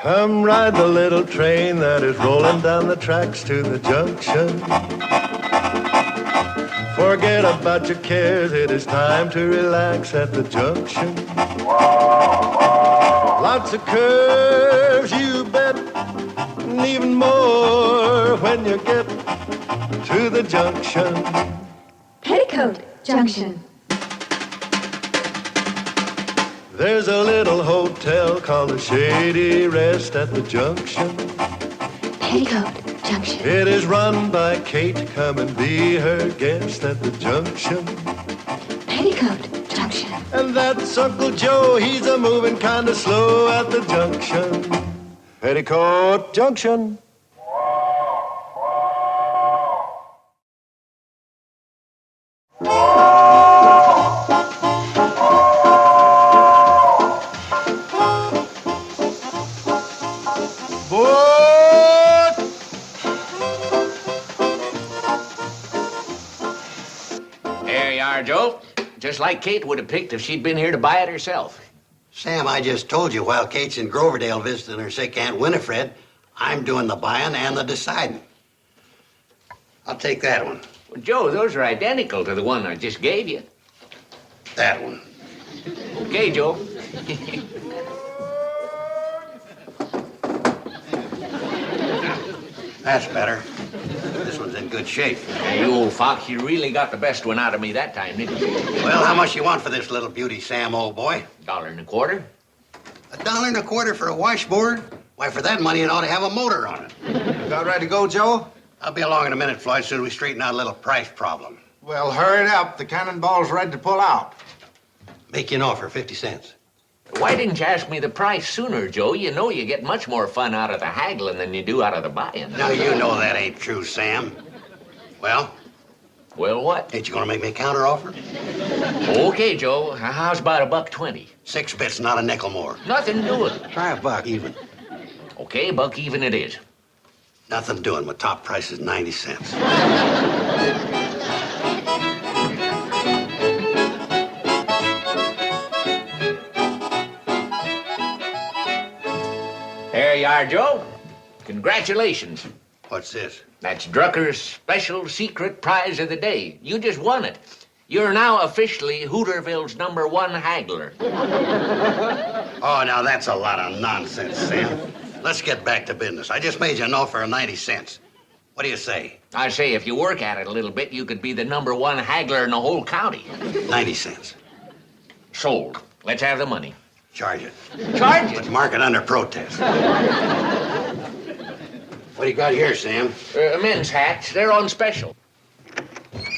Come ride the little train that is rolling down the tracks to the junction. Forget about your cares, it is time to relax at the junction. Lots of curves, you bet, and even more when you get to the junction. Petticoat Junction. There's a little hotel called the Shady Rest at the junction. Petticoat Junction. It is run by Kate, come and be her guest at the junction. Petticoat Junction. And that's Uncle Joe, he's a moving kind of slow at the junction. Petticoat Junction. There you are, Joe. Just like Kate would have picked if she'd been here to buy it herself. Sam, I just told you while Kate's in Groverdale visiting her sick Aunt Winifred, I'm doing the buying and the deciding. I'll take that one. Well, Joe, those are identical to the one I just gave you. That one. Okay, Joe. That's better. This one's in good shape. Hey, you old fox, you really got the best one out of me that time, didn't you? Well, how much you want for this little beauty, Sam, old boy? $1.25. $1.25 for a washboard? Why, for that money, it ought to have a motor on it. About ready to go, Joe? I'll be along in a minute, Floyd, soon as we straighten out a little price problem. Well, hurry it up. The cannonball's ready to pull out. Make you an offer, 50 cents. Why didn't you ask me the price sooner, Joe? You know you get much more fun out of the haggling than you do out of the buying. Now, you know that ain't true, Sam. Well, Well, what? ain't you gonna make me a counter offer? Okay, Joe. How's about $1.20? 6 bits, not a nickel more. Nothing doing. Try $1 even. Okay, $1 even it is. Nothing doing. My top price is 90 cents. There you are, Joe. Congratulations. What's this? That's Drucker's special secret prize of the day. You just won it. You're now officially Hooterville's #1 haggler. Oh, now that's a lot of nonsense, Sam. Let's get back to business. I just made you an offer of 90 cents. What do you say? I say, if you work at it a little bit, you could be the #1 haggler in the whole county. 90 cents. Sold. Let's have the money. Charge it. Charge Let's it. mark it under protest. What do you got here, Sam? Men's hats. They're on special.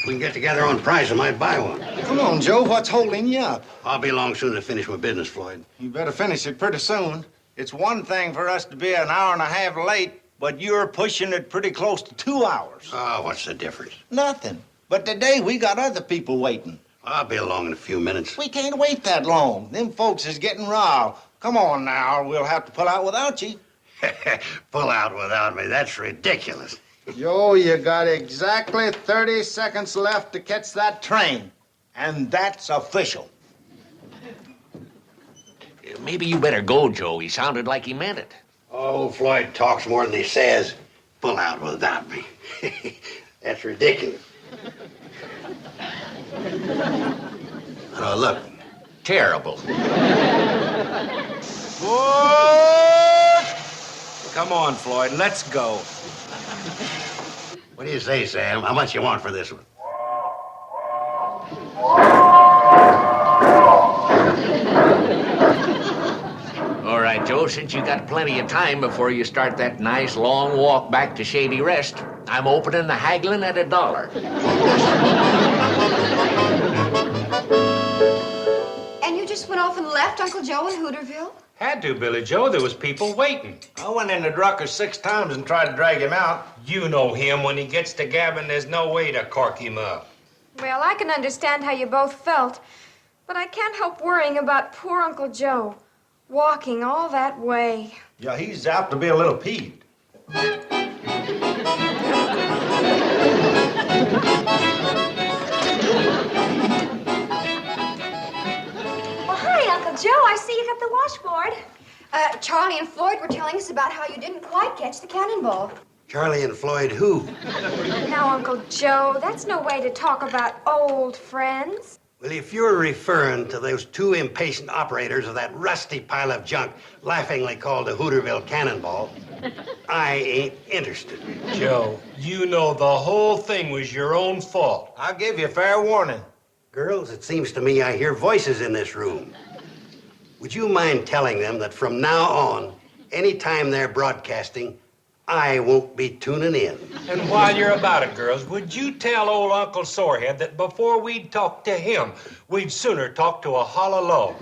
We can get together on price. I might buy one. Come on, Joe. What's holding you up? I'll be along soon to finish my business, Floyd. You better finish it pretty soon. It's one thing for us to be an hour and a half late, but you're pushing it pretty close to 2 hours. Oh, what's the difference? Nothing. But today we got other people waiting. I'll be along in a few minutes. We can't wait that long. Them folks is getting riled. Come on now, we'll have to pull out without you. Pull out without me. That's ridiculous. Joe, you got exactly 30 seconds left to catch that train. And that's official. Maybe you better go, Joe. He sounded like he meant it. Oh, Floyd talks more than he says. Pull out without me. That's ridiculous. Oh, look. Terrible. Come on, Floyd, let's go. What do you say, Sam? How much you want for this one? All right, Joe, since you got plenty of time before you start that nice long walk back to Shady Rest, I'm opening the haggling at $1. And you just went off and left Uncle Joe in Hooterville? Had to, Billy Joe. There was people waiting. I went into Drucker 6 times and tried to drag him out. You know him. When he gets to gabbing, there's no way to cork him up. Well, I can understand how you both felt, but I can't help worrying about poor Uncle Joe, walking all that way. Yeah, he's out to be a little peeved. Well, hi, Uncle Joe. I see you got the washboard. Charlie and Floyd were telling us about how you didn't quite catch the cannonball. Charlie and Floyd who? Now, Uncle Joe, that's no way to talk about old friends. Well, if you're referring to those two impatient operators of that rusty pile of junk laughingly called the Hooterville Cannonball, I ain't interested. Joe, you know the whole thing was your own fault. I'll give you fair warning. Girls, it seems to me I hear voices in this room. Would you mind telling them that from now on, anytime they're broadcasting, I won't be tuning in? And while you're about it, girls, would you tell old Uncle Sorehead that before we'd talk to him, we'd sooner talk to a hollow log?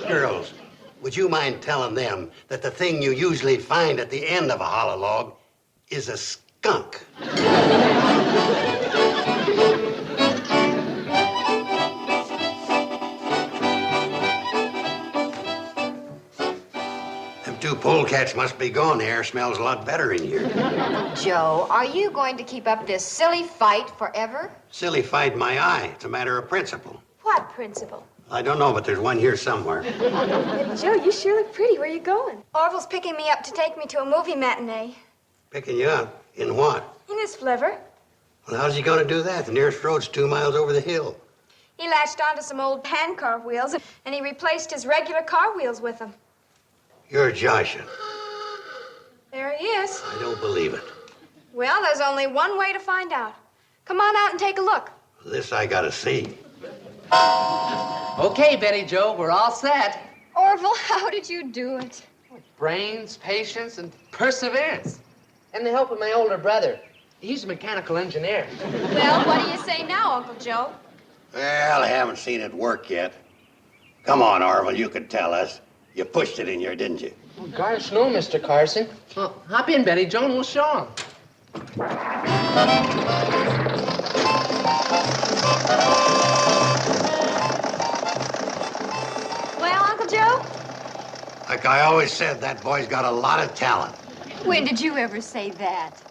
Girls, would you mind telling them that the thing you usually find at the end of a hollow log is a skunk? Two polecats must be gone. The air smells a lot better in here. Joe, are you going to keep up this silly fight forever? Silly fight my eye. It's a matter of principle. What principle? I don't know, but there's one here somewhere. Joe, you sure look pretty. Where are you going? Orville's picking me up to take me to a movie matinee. Picking you up? In what? In his flivver. Well, how's he going to do that? The nearest road's 2 miles over the hill. He latched onto some old handcar wheels, and he replaced his regular car wheels with them. You're joshing. There he is. I don't believe it. Well, there's only one way to find out. Come on out and take a look. This I gotta see. Okay, Betty Joe, we're all set. Orville, how did you do it? Brains, patience, and perseverance. And the help of my older brother. He's a mechanical engineer. Well, what do you say now, Uncle Joe? Well, I haven't seen it work yet. Come on, Orville, you could tell us. You pushed it in here, didn't you? Oh, gosh, no, Mr. Carson. Well, hop in, Betty Joe, and we'll show him. Well, Uncle Joe? Like I always said, that boy's got a lot of talent. When did you ever say that?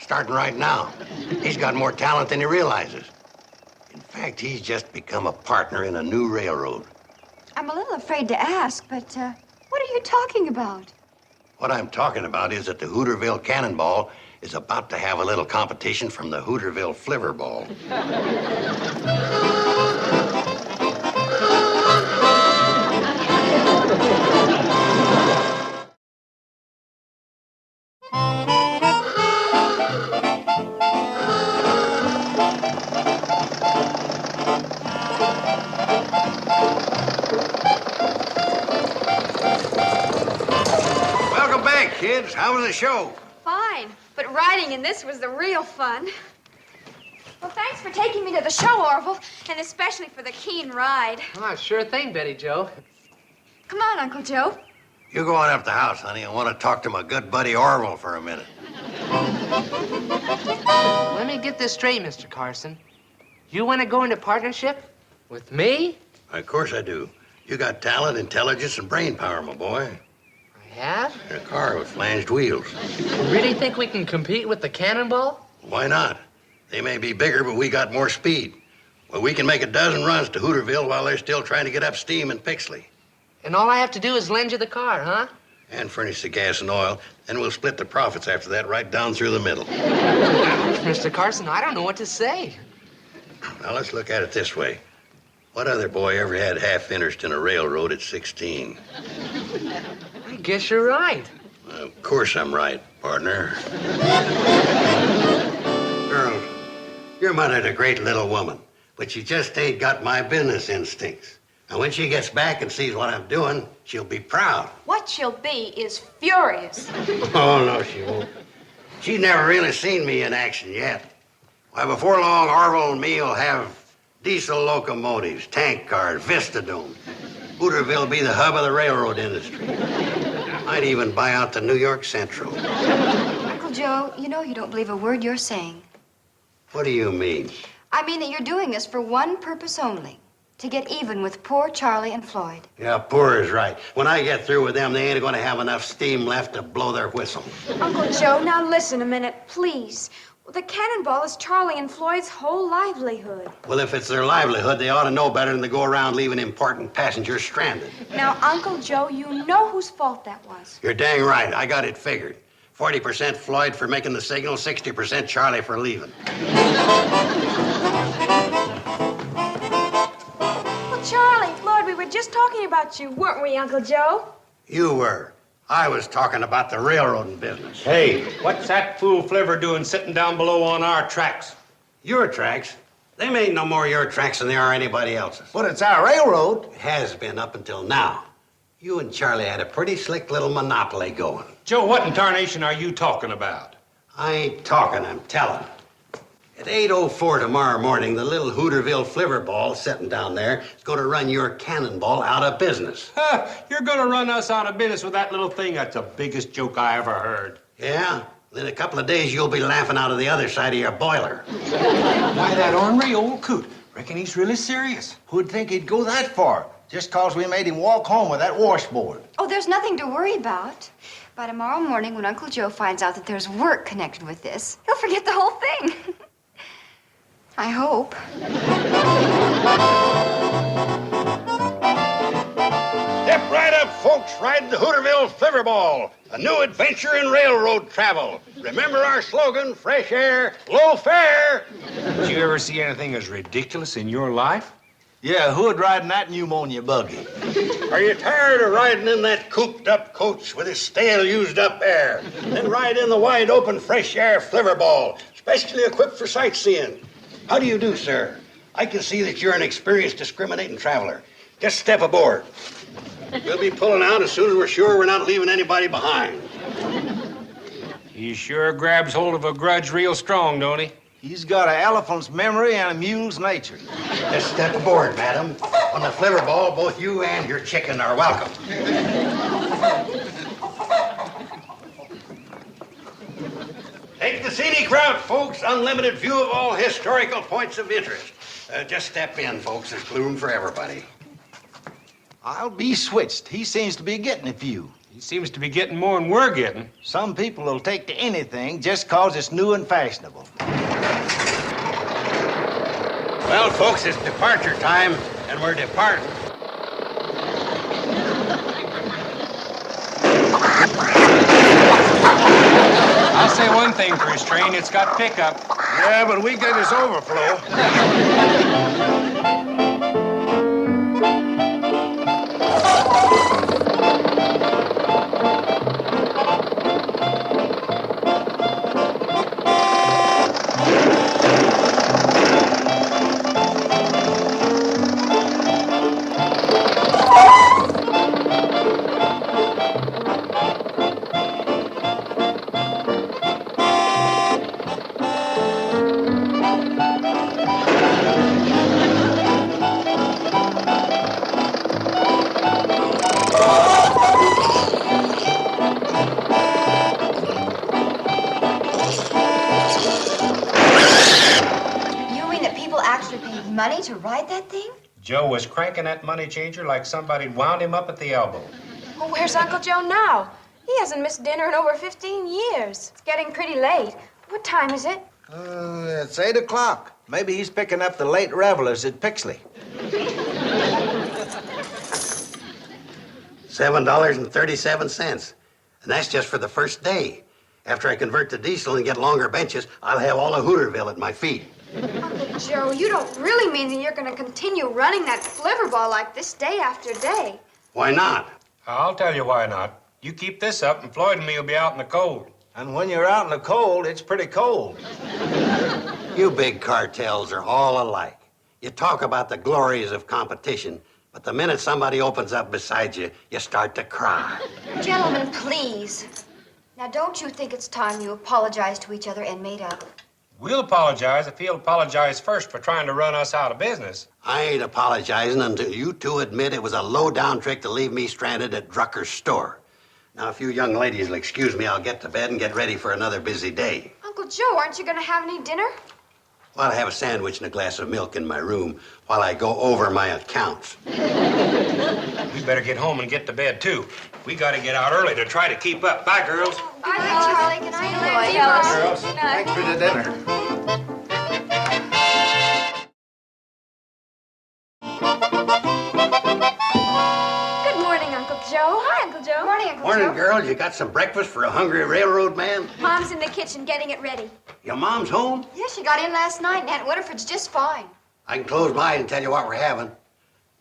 Starting right now. He's got more talent than he realizes. In fact, he's just become a partner in a new railroad. I'm a little afraid to ask, but what are you talking about? What I'm talking about is that the Hooterville Cannonball is about to have a little competition from the Hooterville Flivverball. Welcome back, kids. How was the show? Fine. But riding in this was the real fun. Well, thanks for taking me to the show, Orville, and especially for the keen ride. Oh, sure thing, Betty Joe. Come on, Uncle Joe. You go on up the house, honey. I want to talk to my good buddy Orville for a minute. Let me get this straight, Mr. Carson. You want to go into partnership with me? Of course I do. You got talent, intelligence, and brain power, my boy. I have? In a car with flanged wheels. You really think we can compete with the Cannonball? Why not? They may be bigger, but we got more speed. Well, we can make a dozen runs to Hooterville while they're still trying to get up steam in Pixley. And all I have to do is lend you the car, huh? And furnish the gas and oil. Then we'll split the profits after that right down through the middle. Mr. Carson, I don't know what to say. Now, let's look at it this way. What other boy ever had half interest in a railroad at 16? I guess you're right. Well, of course I'm right, partner. Girls, your mother's a great little woman, but she just ain't got my business instincts. And when she gets back and sees what I'm doing, she'll be proud. What she'll be is furious. Oh, no, she won't. She's never really seen me in action yet. Why, before long, Orville and me will have diesel locomotives, tank cars, Vistadome. Hooterville will be the hub of the railroad industry. Might even buy out the New York Central. Uncle Joe, you know you don't believe a word you're saying. What do you mean? I mean that you're doing this for one purpose only. To get even with poor Charlie and Floyd. Yeah, poor is right. When I get through with them, they ain't gonna have enough steam left to blow their whistle. Uncle Joe, now listen a minute, please. Well, the cannonball is Charlie and Floyd's whole livelihood. Well, if it's their livelihood, they ought to know better than to go around leaving important passengers stranded. Now, Uncle Joe, you know whose fault that was. You're dang right. I got it figured. 40% Floyd for making the signal, 60% Charlie for leaving. Well, Charlie, Floyd, we were just talking about you, weren't we, Uncle Joe? You were. I was talking about the railroading business. Hey, what's that fool Flivver doing sitting down below on our tracks? Your tracks? They ain't no more your tracks than they are anybody else's. But it's our railroad. It has been up until now. You and Charlie had a pretty slick little monopoly going. Joe, what in tarnation are you talking about? I ain't talking, I'm telling. At 8:04 tomorrow morning, the little Hooterville Flivverball sitting down there is going to run your cannonball out of business. You're going to run us out of business with that little thing? That's the biggest joke I ever heard. Yeah? In a couple of days, you'll be laughing out of the other side of your boiler. Why, that ornery old coot. Reckon he's really serious. Who'd think he'd go that far? Just 'cause we made him walk home with that washboard. Oh, there's nothing to worry about. By tomorrow morning, when Uncle Joe finds out that there's work connected with this, he'll forget the whole thing. I hope. Step right up, folks. Ride the Hooterville Flivverball, a new adventure in railroad travel. Remember our slogan, fresh air, low fare. Did you ever see anything as ridiculous in your life? Yeah, who'd ride in that pneumonia buggy? Are you tired of riding in that cooped-up coach with its stale, used-up air? Then ride in the wide-open fresh air Flivverball, specially equipped for sightseeing. How do you do, sir? I can see that you're an experienced, discriminating traveler. Just step aboard. We'll be pulling out as soon as we're sure we're not leaving anybody behind. He sure grabs hold of a grudge real strong, don't he? He's got an elephant's memory and a mule's nature. Just step aboard, madam. On the Flivverball, both you and your chicken are welcome. Take the scenic route, folks. Unlimited view of all historical points of interest. Just step in, folks. There's room for everybody. I'll be switched. He seems to be getting a few. He seems to be getting more than we're getting. Some people will take to anything just 'cause it's new and fashionable. Well, folks, it's departure time, and we're departing. I'll say one thing for his train, it's got pickup. Yeah, but we get his overflow. Money to ride that thing? Joe was cranking that money changer like somebody'd wound him up at the elbow. Well, where's Uncle Joe now? He hasn't missed dinner in over 15 years. It's getting pretty late. What time is it? It's 8 o'clock. Maybe he's picking up the late revelers at Pixley. $7.37. And that's just for the first day. After I convert to diesel and get longer benches, I'll have all of Hooterville at my feet. Uncle Joe, you don't really mean that you're going to continue running that Flivverball like this day after day. Why not? I'll tell you why not. You keep this up and Floyd and me will be out in the cold. And when you're out in the cold, it's pretty cold. You big cartels are all alike. You talk about the glories of competition, but the minute somebody opens up beside you, you start to cry. Gentlemen, please. Now, don't you think it's time you apologize to each other and made up? We'll apologize if he'll apologize first for trying to run us out of business. I ain't apologizing until you two admit it was a low-down trick to leave me stranded at Drucker's store. Now, if you young ladies will excuse me, I'll get to bed and get ready for another busy day. Uncle Joe, aren't you going to have any dinner? Well, I have a sandwich and a glass of milk in my room while I go over my accounts. We better get home and get to bed, too. We gotta get out early to try to keep up. Bye, girls. Bye, Charlie. Good night, Girls, thanks for the dinner. Good morning, Uncle Joe. Hi, Uncle Joe. Morning, Uncle Morning, Joe. girls. You got some breakfast for a hungry railroad man? Mom's in the kitchen getting it ready. Your mom's home? Yeah, she got in last night, and Aunt Winifred's just fine. I can close my eyes and tell you what we're having.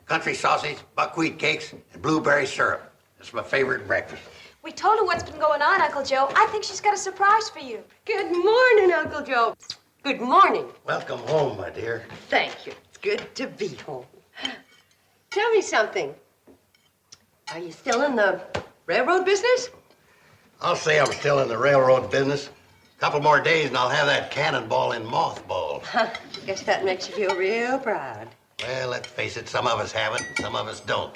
Country sausage, buckwheat cakes, and blueberry syrup. It's my favorite breakfast. We told her what's been going on, Uncle Joe. I think she's got a surprise for you. Good morning, Uncle Joe. Good morning. Welcome home, my dear. Thank you. It's good to be home. Tell me something. Are you still in the railroad business? I'll say I'm still in the railroad business. A couple more days and I'll have that cannonball in mothballs. Guess that makes you feel real proud. Well, let's face it, some of us have it, and some of us don't.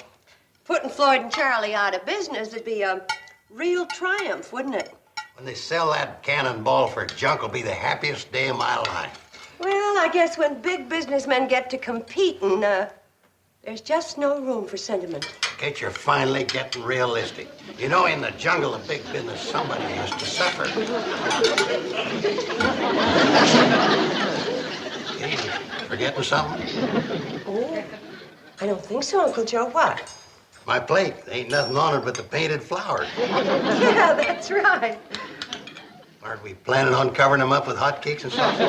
Putting Floyd and Charlie out of business would be a real triumph, wouldn't it? When they sell that cannonball for junk will be the happiest day of my life. Well, I guess when big businessmen get to competing, there's just no room for sentiment. Kate, you're finally getting realistic. You know, in the jungle of big business, somebody has to suffer. Kate, forgetting something? Oh, I don't think so, Uncle Joe. What? My plate. Ain't nothing on it but the painted flowers. Yeah, that's right. Aren't we planning on covering them up with hotcakes and sausage?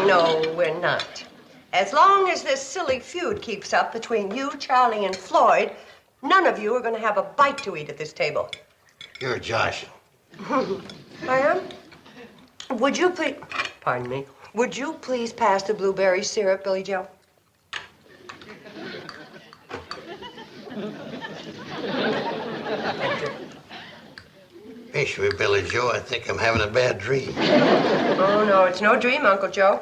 No, we're not. As long as this silly feud keeps up between you, Charlie, and Floyd, none of you are going to have a bite to eat at this table. You're Josh. I am? Would you please... Pardon me. Would you please pass the blueberry syrup, Billy Joe? Fish with Billy Joe, I think I'm having a bad dream. Oh, no, it's no dream, Uncle Joe.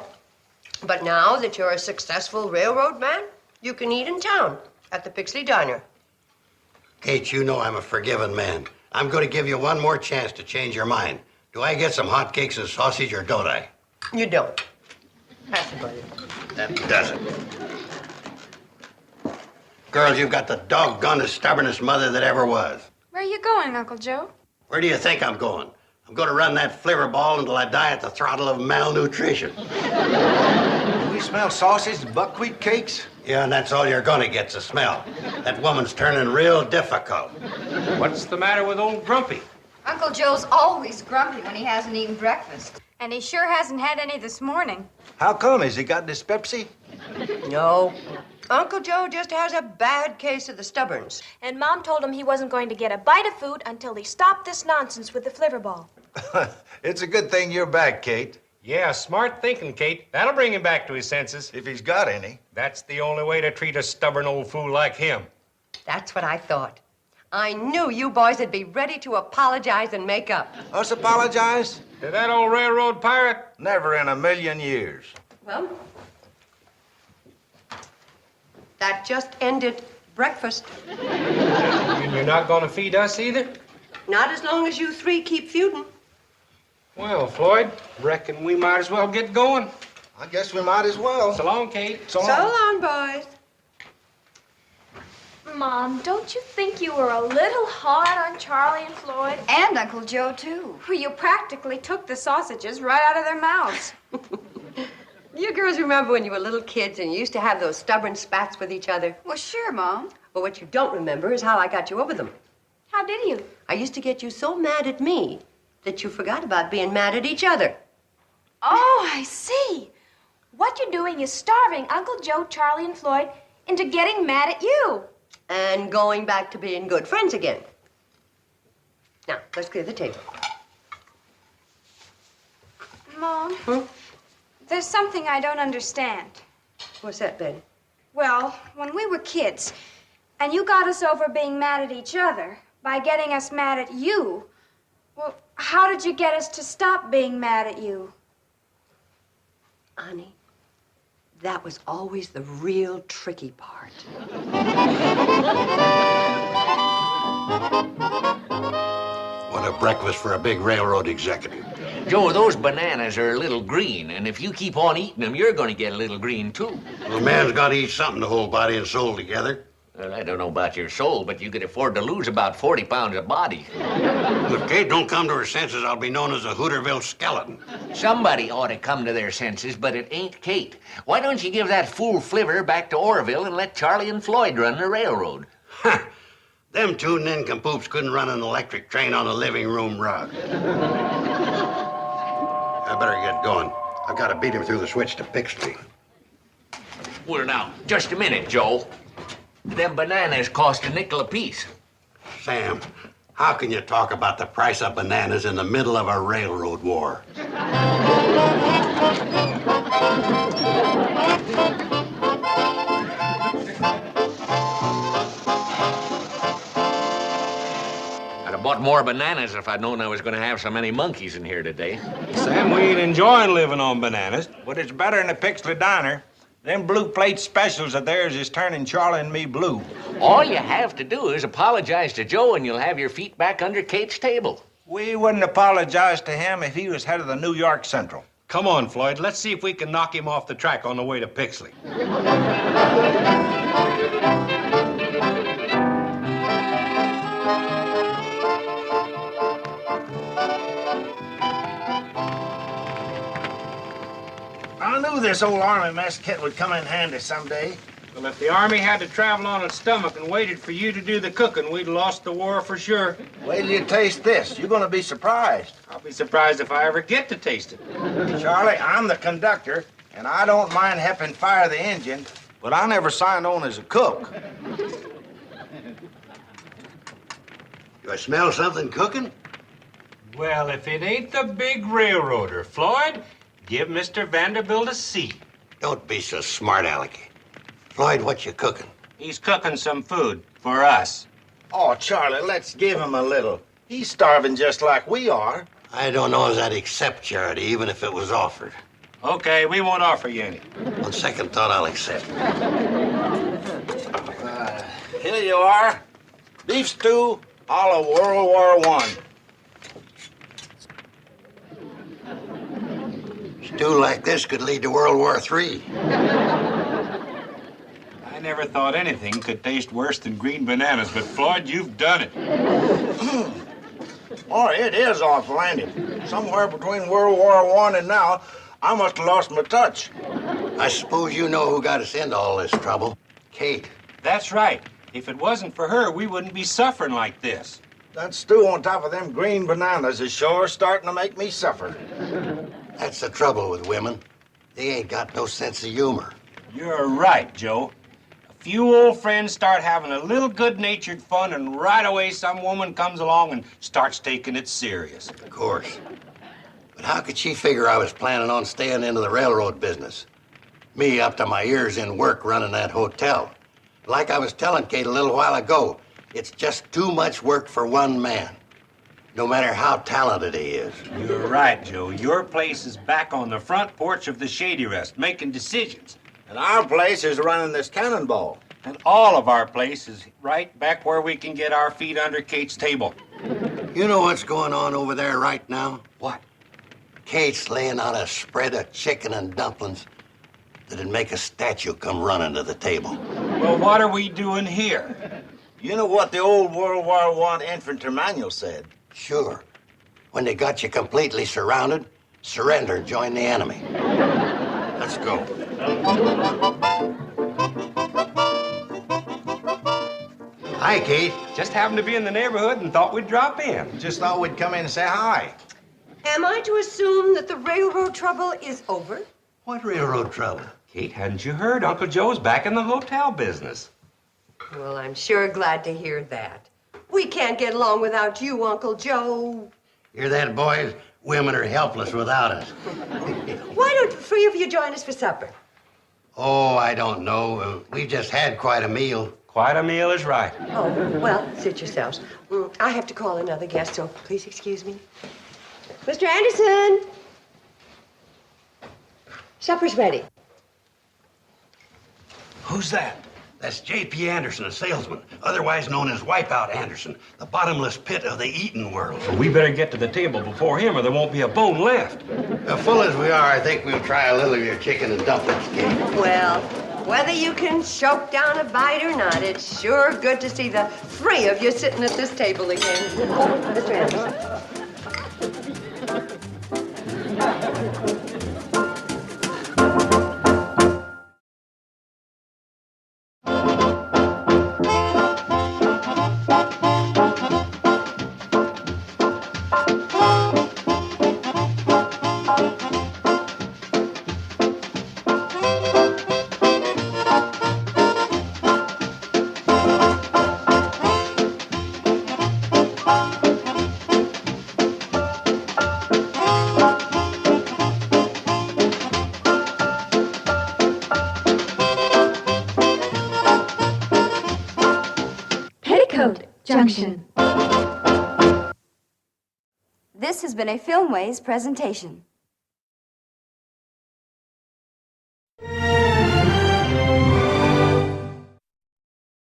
But now that you're a successful railroad man, you can eat in town at the Pixley Diner. Kate, you know I'm a forgiving man. I'm going to give you one more chance to change your mind. Do I get some hotcakes and sausage or don't I? You don't. Pass it, buddy. That does it. Girls, you've got the doggonest, stubbornest mother that ever was. Where are you going, Uncle Joe? Where do you think I'm going? I'm going to run that Flivverball until I die at the throttle of malnutrition. Do we smell sausage and buckwheat cakes? Yeah, and that's all you're going to get's a smell. That woman's turning real difficult. What's the matter with old Grumpy? Uncle Joe's always grumpy when he hasn't eaten breakfast. And he sure hasn't had any this morning. How come? Has he got dyspepsy? No. Uncle Joe just has a bad case of the stubborns. And Mom told him he wasn't going to get a bite of food until he stopped this nonsense with the Flivverball. It's a good thing you're back, Kate. Yeah, smart thinking, Kate. That'll bring him back to his senses. If he's got any. That's the only way to treat a stubborn old fool like him. That's what I thought. I knew you boys would be ready to apologize and make up. Us apologize? To that old railroad pirate? Never in a million years. Well, that just ended breakfast. And you're not gonna feed us either? Not as long as you three keep feuding. Well, Floyd, reckon we might as well get going. I guess we might as well. So long, Kate. So long, boys. Mom, don't you think you were a little hard on Charlie and Floyd? And Uncle Joe, too. Well, you practically took the sausages right out of their mouths. You girls remember when you were little kids and you used to have those stubborn spats with each other? Well, sure, Mom. Well, what you don't remember is how I got you over them. How did you? I used to get you so mad at me that you forgot about being mad at each other. Oh, I see. What you're doing is starving Uncle Joe, Charlie, and Floyd into getting mad at you. And going back to being good friends again. Now, let's clear the table. Mom, there's something I don't understand. What's that, Betty? Well, when we were kids, and you got us over being mad at each other by getting us mad at you, well, how did you get us to stop being mad at you? Honey, that was always the real tricky part. What a breakfast for a big railroad executive. Joe, those bananas are a little green, and if you keep on eating them, you're going to get a little green, too. Well, a man's got to eat something to hold body and soul together. Well, I don't know about your soul, but you could afford to lose about 40 pounds of body. If Kate don't come to her senses, I'll be known as a Hooterville skeleton. Somebody ought to come to their senses, but it ain't Kate. Why don't you give that fool Flivver back to Orville and let Charlie and Floyd run the railroad? Ha! Them two nincompoops couldn't run an electric train on a living room rug. I better get going. I've got to beat him through the switch to Pixley. Well, now, just a minute, Joe. Them bananas cost a nickel apiece. Sam, how can you talk about the price of bananas in the middle of a railroad war? I'd have bought more bananas if I'd known I was going to have so many monkeys in here today. Sam, we ain't enjoying living on bananas. But it's better than the Pixley Diner. Them blue plate specials of theirs is turning Charlie and me blue. All you have to do is apologize to Joe and you'll have your feet back under Kate's table. We wouldn't apologize to him if he was head of the New York Central. Come on, Floyd. Let's see if we can knock him off the track on the way to Pixley. I knew this old Army mess kit would come in handy someday. Well, if the Army had to travel on its stomach and waited for you to do the cooking, we'd lost the war for sure. Wait till you taste this. You're gonna be surprised. I'll be surprised if I ever get to taste it. Charlie, I'm the conductor, and I don't mind helping fire the engine, but I never signed on as a cook. Do I smell something cooking? Well, if it ain't the big railroader, Floyd, give Mr. Vanderbilt a seat. Don't be so smart, Alecky. Floyd, what you cooking? He's cooking some food for us. Oh, Charlie, let's give him a little. He's starving just like we are. I don't know as I'd accept charity, even if it was offered. Okay, we won't offer you any. On second thought, I'll accept. Here you are. Beef stew, a la World War I. Stew like this could lead to World War III. I never thought anything could taste worse than green bananas, but Floyd, you've done it. Oh, it is off-landed. Somewhere between World War I and now, I must have lost my touch. I suppose you know who got us into all this trouble. Kate. That's right. If it wasn't for her, we wouldn't be suffering like this. That stew on top of them green bananas is sure starting to make me suffer. That's the trouble with women. They ain't got no sense of humor. You're right, Joe. A few old friends start having a little good-natured fun, and right away some woman comes along and starts taking it serious. Of course. But how could she figure I was planning on staying into the railroad business? Me up to my ears in work running that hotel. Like I was telling Kate a little while ago, it's just too much work for one man, no matter how talented he is. You're right, Joe. Your place is back on the front porch of the Shady Rest, making decisions. And our place is running this cannonball. And all of our place is right back where we can get our feet under Kate's table. You know what's going on over there right now? What? Kate's laying out a spread of chicken and dumplings that'd make a statue come running to the table. Well, what are we doing here? You know what the old World War I infantry manual said? Sure. When they got you completely surrounded, surrender and join the enemy. Let's go. Hi, Kate. Just happened to be in the neighborhood and thought we'd drop in. Just thought we'd come in and say hi. Am I to assume that the railroad trouble is over? What railroad trouble? Kate, hadn't you heard? Uncle Joe's back in the hotel business. Well, I'm sure glad to hear that. We can't get along without you, Uncle Joe. Hear that, boys? Women are helpless without us. Why don't the three of you join us for supper? Oh, I don't know. We just had quite a meal. Quite a meal is right. Oh, well, sit yourselves. I have to call another guest, so please excuse me. Mr. Anderson! Supper's ready. Who's that? That's J.P. Anderson, a salesman, otherwise known as Wipeout Anderson, the bottomless pit of the eating world. Well, we better get to the table before him or there won't be a bone left. Full as we are, I think we'll try a little of your chicken and dumplings, Kate. Well, Whether you can choke down a bite or not, it's sure good to see the three of you sitting at this table again. Mr. Anderson. Petticoat, Junction. This has been a Filmways presentation.